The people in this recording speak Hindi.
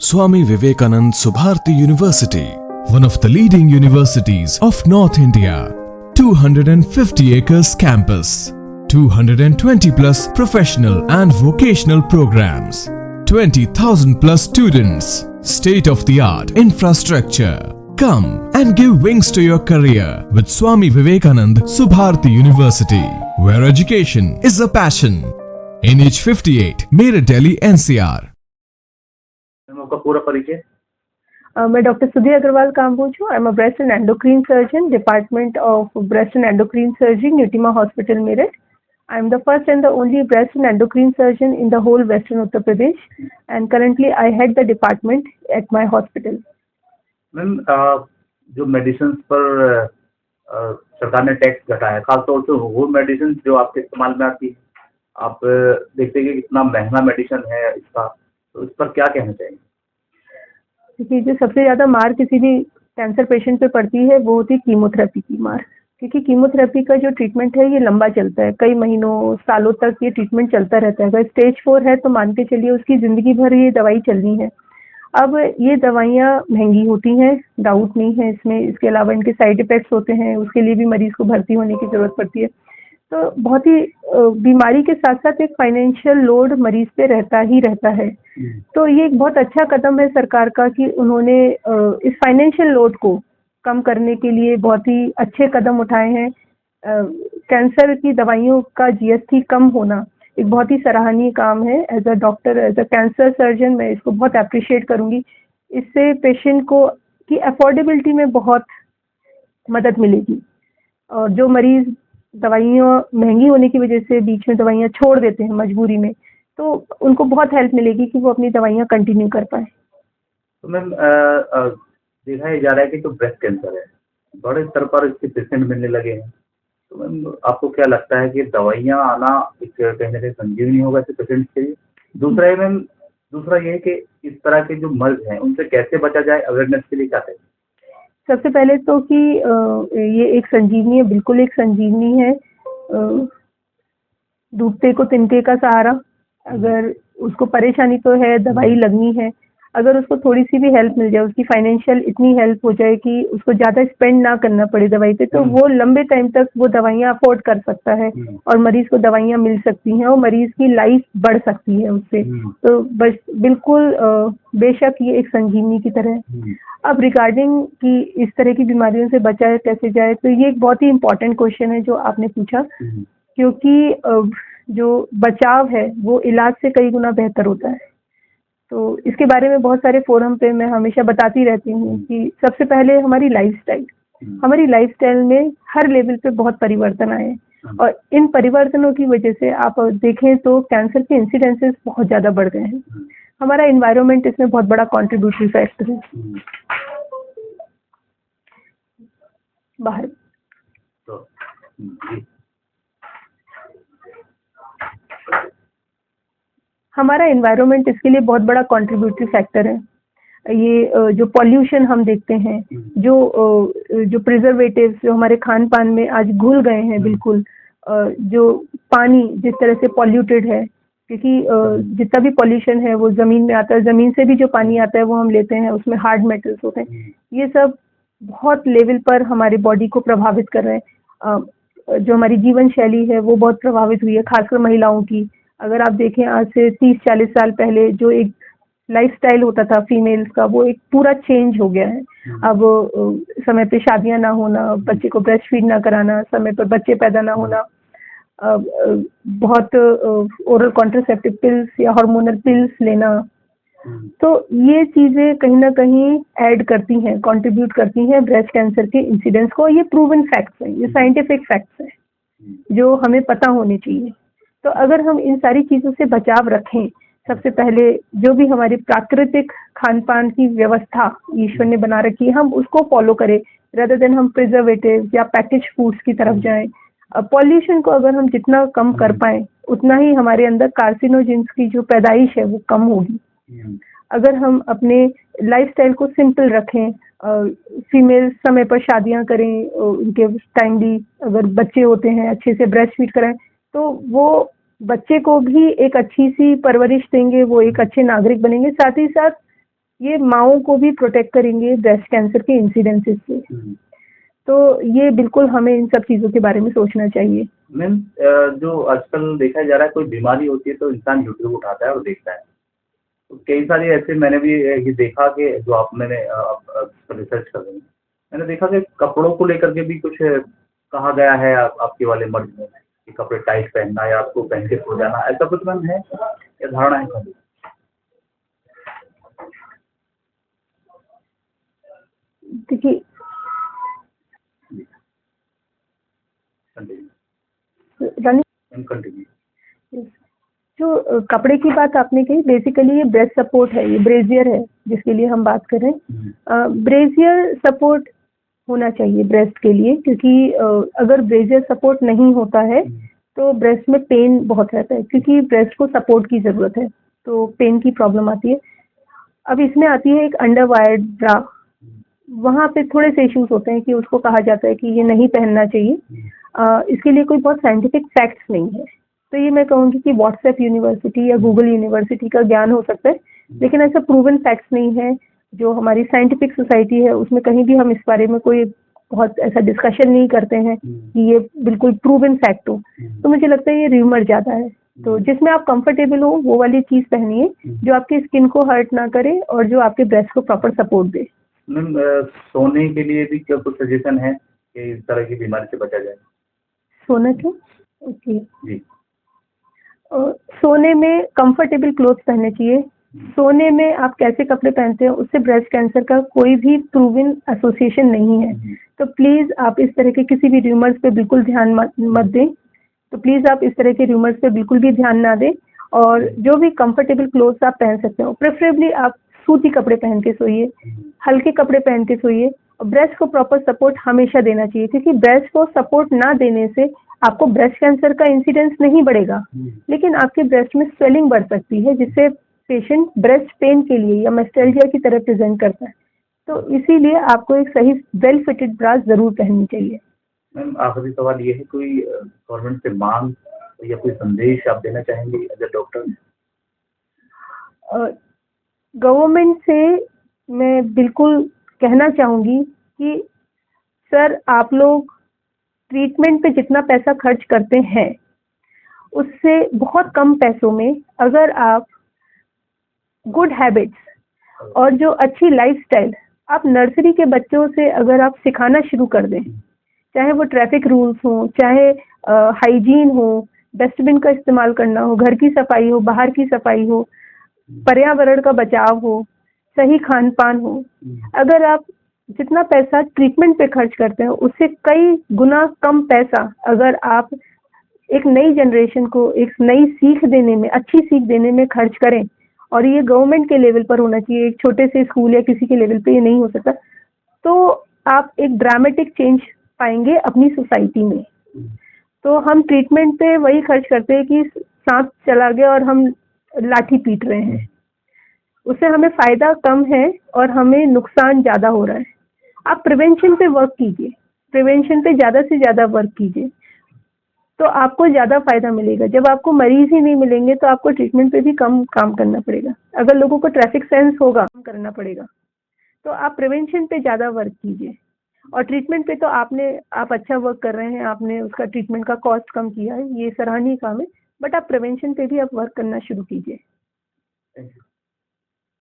Swami Vivekanand Subharti University, one of the leading universities of North India. 250 acres campus, 220 plus professional and vocational programs, 20,000 plus students, state-of-the-art infrastructure. Come and give wings to your career with Swami Vivekanand Subharti University, where education is a passion. NH58, Meerut, Delhi, NCR. आपका पूरा परिचय? मैं डॉक्टर सुधीर अग्रवाल काम्बोज हूँ. I am a breast and endocrine surgeon, department of breast and endocrine surgery, Nutema hospital, Meerut. I am the first and the only breast and endocrine surgeon in the whole Western Uttar Pradesh, and currently I head the department at my hospital. Ma'am, जो मेडिसिन पर सरकार ने टैक्स घटाया, खासतौर से वो मेडिसिन जो आपके इस्तेमाल में आती है, आप देखते हैं कि कितना महंगा मेडिसिन है इसका, तो इस पर क्या कहना चाहिए? देखिए, जो सबसे ज़्यादा मार किसी भी कैंसर पेशेंट पे पड़ती है वो होती है कीमोथेरेपी की मार, क्योंकि कीमोथेरेपी का जो ट्रीटमेंट है ये लंबा चलता है, कई महीनों सालों तक ये ट्रीटमेंट चलता रहता है. अगर स्टेज 4 है तो मान के चलिए उसकी ज़िंदगी भर ये दवाई चलनी है. अब ये दवाइयाँ महंगी होती हैं, डाउट नहीं है इसमें. इसके अलावा इनके साइड इफ़ेक्ट्स होते हैं, उसके लिए भी मरीज़ को भर्ती होने की ज़रूरत पड़ती है. तो बहुत ही बीमारी के साथ साथ एक फाइनेंशियल लोड मरीज पे रहता ही रहता है. तो ये एक बहुत अच्छा कदम है सरकार का कि उन्होंने इस फाइनेंशियल लोड को कम करने के लिए बहुत ही अच्छे कदम उठाए हैं. कैंसर की दवाइयों का जीएसटी कम होना एक बहुत ही सराहनीय काम है. As a doctor, as a cancer surgeon मैं इसको बहुत अप्रिशिएट करूँगी. इससे पेशेंट को की अफोर्डेबिलिटी में बहुत मदद मिलेगी. और जो मरीज़ दवाइयाँ महंगी होने की वजह से बीच में दवाइयाँ छोड़ देते हैं मजबूरी में, तो उनको बहुत हेल्प मिलेगी कि वो अपनी दवाइयाँ कंटिन्यू कर पाए. तो मैम, देखा ही जा रहा है कि जो ब्रेस्ट कैंसर है बड़े स्तर पर इसके पेशेंट मिलने लगे हैं, तो मैम आपको क्या लगता है कि दवाइयाँ आना एक कहीं ना कहीं संजीवनी होगा ऐसे पेशेंट्स के लिए? दूसरा है मैम, दूसरा ये है कि इस तरह के जो मर्ज हैं उनसे कैसे बचा जाए, अवेयरनेस के लिए क्या करें? सबसे पहले तो कि ये एक संजीवनी है, बिल्कुल एक संजीवनी है. डूबते को तिनके का सहारा. अगर उसको परेशानी तो है, दवाई लगनी है, अगर उसको थोड़ी सी भी हेल्प मिल जाए, उसकी फाइनेंशियल इतनी हेल्प हो जाए कि उसको ज़्यादा स्पेंड ना करना पड़े दवाई पे, तो वो लंबे टाइम तक वो दवाइयाँ अफोर्ड कर सकता है और मरीज़ को दवाइयाँ मिल सकती हैं और मरीज़ की लाइफ बढ़ सकती है उससे. तो बस बिल्कुल बेशक ये एक संजीवनी की तरह है. अब रिगार्डिंग कि इस तरह की बीमारियों से बचा कैसे जाए, तो ये एक बहुत ही इम्पोर्टेंट क्वेश्चन है जो आपने पूछा, क्योंकि जो बचाव है वो इलाज से कई गुना बेहतर होता है. तो इसके बारे में बहुत सारे फोरम पे मैं हमेशा बताती रहती हूँ कि सबसे पहले हमारी लाइफस्टाइल में हर लेवल पे बहुत परिवर्तन आए, और इन परिवर्तनों की वजह से आप देखें तो कैंसर के इंसिडेंसेस बहुत ज़्यादा बढ़ गए हैं. हमारा एनवायरनमेंट इसमें बहुत बड़ा कॉन्ट्रीब्यूटरी फैक्टर है. बाहर तो हमारा एनवायरनमेंट इसके लिए बहुत बड़ा कॉन्ट्रीब्यूटरी फैक्टर है. ये जो पॉल्यूशन हम देखते हैं, जो प्रिजर्वेटिव्स जो हमारे खान पान में आज घुल गए हैं बिल्कुल, जो पानी जिस तरह से पॉल्यूटेड है, क्योंकि जितना भी पॉल्यूशन है वो ज़मीन में आता है, ज़मीन से भी जो पानी आता है वो हम लेते हैं, उसमें हार्ड मेटल्स होते हैं. ये सब बहुत लेवल पर हमारी बॉडी को प्रभावित कर रहे हैं. जो हमारी जीवन शैली है वो बहुत प्रभावित हुई है, खासकर महिलाओं की. अगर आप देखें आज से 30-40 साल पहले जो एक लाइफस्टाइल होता था फीमेल्स का, वो एक पूरा चेंज हो गया है. अब समय पे शादियां ना होना, बच्चे को ब्रेस्ट फीड ना कराना, समय पर बच्चे पैदा ना होना, बहुत ओरल कॉन्ट्रासेप्टिव पिल्स या हार्मोनल पिल्स लेना, तो ये चीज़ें कहीं ना कहीं ऐड करती हैं, कंट्रीब्यूट करती हैं ब्रेस्ट कैंसर के इंसिडेंस को. ये प्रूवन फैक्ट्स हैं, ये साइंटिफिक फैक्ट्स हैं जो हमें पता होने चाहिए. तो अगर हम इन सारी चीज़ों से बचाव रखें, सबसे पहले जो भी हमारी प्राकृतिक खान पान की व्यवस्था ईश्वर ने बना रखी है, हम उसको फॉलो करें, रेदर देन हम प्रिजर्वेटिव या पैकेज फूड्स की तरफ जाएं. पॉल्यूशन को अगर हम जितना कम कर पाएं, उतना ही हमारे अंदर कार्सिनोजेंस की जो पैदाइश है वो कम होगी. अगर हम अपने लाइफस्टाइल को सिंपल रखें, फीमेल समय पर शादियां करें, उनके टाइमली अगर बच्चे होते हैं अच्छे से ब्रेस्ट फीड कराएं, तो वो बच्चे को भी एक अच्छी सी परवरिश देंगे, वो एक अच्छे नागरिक बनेंगे. साथ ही साथ ये माओं को भी प्रोटेक्ट करेंगे ब्रेस्ट कैंसर के इंसिडेंसेस से। तो ये बिल्कुल हमें इन सब चीज़ों के बारे में सोचना चाहिए। मैम जो आजकल देखा जा रहा है, कोई बीमारी होती है तो इंसान यूट्यूब उठाता है और देखता है। तो कई सारे ऐसे मैंने भी ये देखा कि जो मैंने रिसर्च कर रही हूँ, मैंने देखा कि कपड़ों को लेकर के भी कुछ कहा गया है आपके वाले मर्ज में कि कपड़े टाइट पहनना या आपको पहन के सो जाना, ऐसा कुछ मैम है या धारणा है खाली? देखिए कंटिन्यू रानी, मैम, कंटिन्यू। जो कपड़े की बात आपने कही, बेसिकली ये ब्रेस्ट सपोर्ट है, ये ब्रेजियर है जिसके लिए हम बात कर रहे हैं। ब्रेजियर सपोर्ट होना चाहिए ब्रेस्ट के लिए, क्योंकि अगर ब्रेजियर सपोर्ट नहीं होता है तो ब्रेस्ट में पेन बहुत रहता है, क्योंकि ब्रेस्ट को सपोर्ट की ज़रूरत है, तो पेन की प्रॉब्लम आती है। अब इसमें आती है एक अंडर वायर्ड ब्रा, वहाँ पे थोड़े से इश्यूज होते हैं कि उसको कहा जाता है कि ये नहीं पहनना चाहिए। इसके लिए कोई बहुत साइंटिफिक फैक्ट्स नहीं है, तो ये मैं कहूँगी कि व्हाट्सएप यूनिवर्सिटी या गूगल यूनिवर्सिटी का ज्ञान हो सकता है, लेकिन ऐसा प्रूवन फैक्ट्स नहीं है। जो हमारी साइंटिफिक सोसाइटी है उसमें कहीं भी हम इस बारे में कोई बहुत ऐसा डिस्कशन नहीं करते हैं कि ये बिल्कुल प्रूवन फैक्ट हो। तो मुझे लगता है ये र्यूमर ज़्यादा है। तो जिसमें आप कंफर्टेबल हो वो वाली चीज़ पहनिए, जो आपकी स्किन को हर्ट ना करे और जो आपके ब्रेस्ट को प्रॉपर सपोर्ट दे। मैम सोने के लिए भी क्या कुछ सजेशन है कि इस तरह की बीमारी से बचा जाए? सोना क्यों? ओके। जी। सोने में कंफर्टेबल क्लोथ्स पहनने चाहिए। सोने में आप कैसे कपड़े पहनते हैं उससे ब्रेस्ट कैंसर का कोई भी प्रूवन एसोसिएशन नहीं है। तो प्लीज़ आप इस तरह के किसी भी र्यूमर्स पे बिल्कुल ध्यान मत दें। तो प्लीज़ आप इस तरह के र्यूमर्स पे बिल्कुल भी ध्यान ना दें, और जो भी कंफर्टेबल क्लोथ्स आप पहन सकते हो, प्रेफरेबली आप सूती कपड़े पहन के सोइए, हल्के कपड़े पहन के सोइए। और ब्रेस्ट को प्रॉपर सपोर्ट हमेशा देना चाहिए, क्योंकि ब्रेस्ट को सपोर्ट ना देने से आपको ब्रेस्ट कैंसर का इंसिडेंस नहीं बढ़ेगा, लेकिन आपके ब्रेस्ट में स्वेलिंग बढ़ सकती है, जिससे पेशेंट ब्रेस्ट पेन के लिए या मेस्टेल्जिया की तरह प्रेजेंट करता है। तो इसीलिए आपको एक सही वेल फिटेड ब्रा जरूर पहननी चाहिए। मैम आखिरी सवाल ये है, कोई गवर्नमेंट से मांग या कोई संदेश आप देना चाहेंगे एज अ डॉक्टर? गवर्नमेंट से मैं बिल्कुल कहना चाहूँगी कि सर, आप लोग ट्रीटमेंट पे जितना पैसा खर्च करते हैं उससे बहुत कम पैसों में अगर आप गुड हैबिट्स और जो अच्छी लाइफस्टाइल आप नर्सरी के बच्चों से अगर आप सिखाना शुरू कर दें, चाहे वो ट्रैफिक रूल्स हो, चाहे हाइजीन हो, डस्टबिन का इस्तेमाल करना हो, घर की सफाई हो, बाहर की सफाई हो, पर्यावरण का बचाव हो, सही खान पान हो, अगर आप जितना पैसा ट्रीटमेंट पे खर्च करते हैं उससे कई गुना कम पैसा अगर आप एक नई जनरेशन को एक नई सीख देने में, अच्छी सीख देने में खर्च करें, और ये गवर्नमेंट के लेवल पर होना चाहिए, एक छोटे से स्कूल या किसी के लेवल पे ये नहीं हो सकता, तो आप एक ड्रामेटिक चेंज पाएंगे अपनी सोसाइटी में। तो हम ट्रीटमेंट पे वही खर्च करते हैं कि सांप चला गया और हम लाठी पीट रहे हैं, उससे हमें फ़ायदा कम है और हमें नुकसान ज़्यादा हो रहा है। आप प्रिवेंशन पे वर्क कीजिए, प्रिवेंशन पे ज़्यादा से ज़्यादा वर्क कीजिए, तो आपको ज़्यादा फ़ायदा मिलेगा। जब आपको मरीज़ ही नहीं मिलेंगे तो आपको ट्रीटमेंट पे भी कम काम करना पड़ेगा। अगर लोगों को ट्रैफिक सेंस होगा, कम करना पड़ेगा। तो आप प्रिवेंशन पे ज़्यादा वर्क कीजिए, और ट्रीटमेंट पे तो आप अच्छा वर्क कर रहे हैं, आपने उसका ट्रीटमेंट का कॉस्ट कम किया है, ये सराहनीय काम है, बट आप प्रिवेंशन पे भी आप वर्क करना शुरू कीजिए। Thank you.